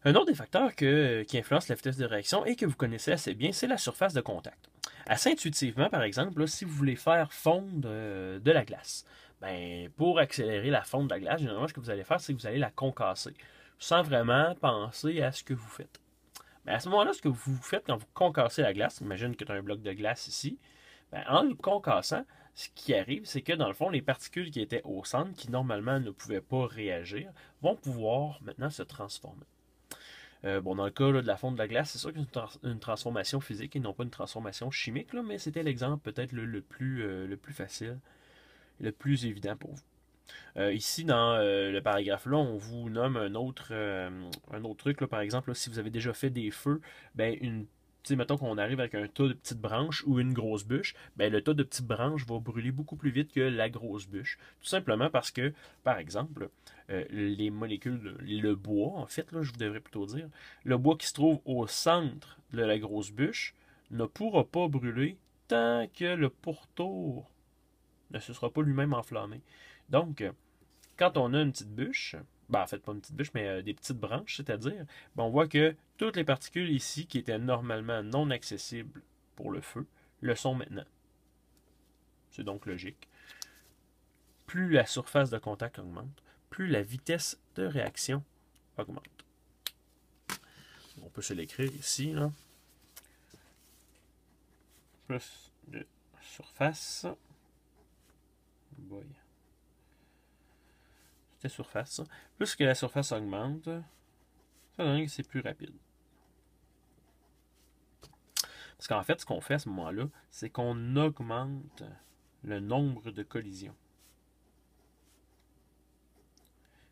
Un autre des facteurs qui influence la vitesse de réaction et que vous connaissez assez bien, c'est la surface de contact. Assez intuitivement, par exemple, là, si vous voulez faire fondre de la glace, ben, pour accélérer la fonte de la glace, généralement, ce que vous allez faire, c'est que vous allez la concasser, sans vraiment penser à ce que vous faites. Mais à ce moment-là, ce que vous faites quand vous concassez la glace, imagine que tu as un bloc de glace ici, ben, en le concassant, ce qui arrive, c'est que dans le fond, les particules qui étaient au centre, qui normalement ne pouvaient pas réagir, vont pouvoir maintenant se transformer. Bon, dans le cas là, de la fonte de la glace, c'est sûr que c'est une transformation physique et non pas une transformation chimique, là, mais c'était l'exemple peut-être le plus facile, le plus évident pour vous. Ici, dans le paragraphe là, on vous nomme un autre truc. Là, par exemple, là, si vous avez déjà fait des feux, ben une mettons qu'on arrive avec un tas de petites branches ou une grosse bûche, ben, le tas de petites branches va brûler beaucoup plus vite que la grosse bûche. Tout simplement parce que, par exemple, les molécules, le bois, en fait, là, je vous devrais plutôt dire, le bois qui se trouve au centre de la grosse bûche ne pourra pas brûler tant que le pourtour ne se sera pas lui-même enflammé. Donc, quand on a une petite bûche, ben en fait pas une petite bûche, mais des petites branches, c'est-à-dire, ben on voit que toutes les particules ici qui étaient normalement non accessibles pour le feu, le sont maintenant. C'est donc logique. Plus la surface de contact augmente, plus la vitesse de réaction augmente. On peut se l'écrire ici, là. Plus de surface. Boy. C'était surface. Plus que la surface augmente, ça donne que c'est plus rapide. Parce qu'en fait, ce qu'on fait à ce moment-là, c'est qu'on augmente le nombre de collisions.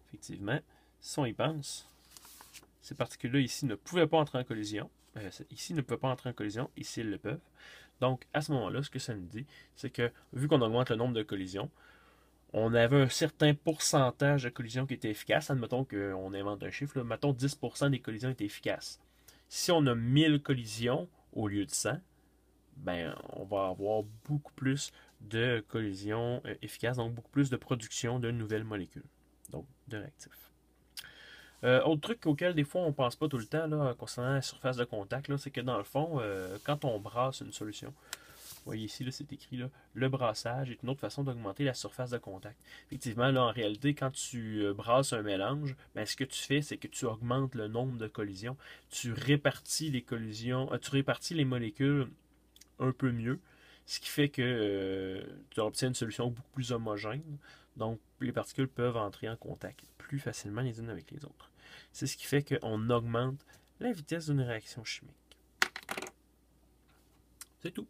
Effectivement, si on y pense, ces particules-là ici ne pouvaient pas entrer en collision. Ici ne peuvent pas entrer en collision, ici elles le peuvent. Donc, à ce moment-là, ce que ça nous dit, c'est que vu qu'on augmente le nombre de collisions, on avait un certain pourcentage de collisions qui étaient efficaces. Admettons qu'on invente un chiffre, là, mettons 10% des collisions étaient efficaces. Si on a 1000 collisions au lieu de 100, ben, on va avoir beaucoup plus de collisions efficaces, donc beaucoup plus de production de nouvelles molécules, donc de réactifs. Autre truc auquel des fois on pense pas tout le temps là, concernant la surface de contact, là, c'est que dans le fond, quand on brasse une solution, vous voyez ici, là, c'est écrit là, le brassage est une autre façon d'augmenter la surface de contact. Effectivement, là, en réalité, quand tu brasses un mélange, ben, ce que tu fais, c'est que tu augmentes le nombre de collisions. Tu répartis les collisions, tu répartis les molécules un peu mieux, ce qui fait que tu obtiens une solution beaucoup plus homogène. Donc, les particules peuvent entrer en contact plus facilement les unes avec les autres. C'est ce qui fait qu'on augmente la vitesse d'une réaction chimique. C'est tout.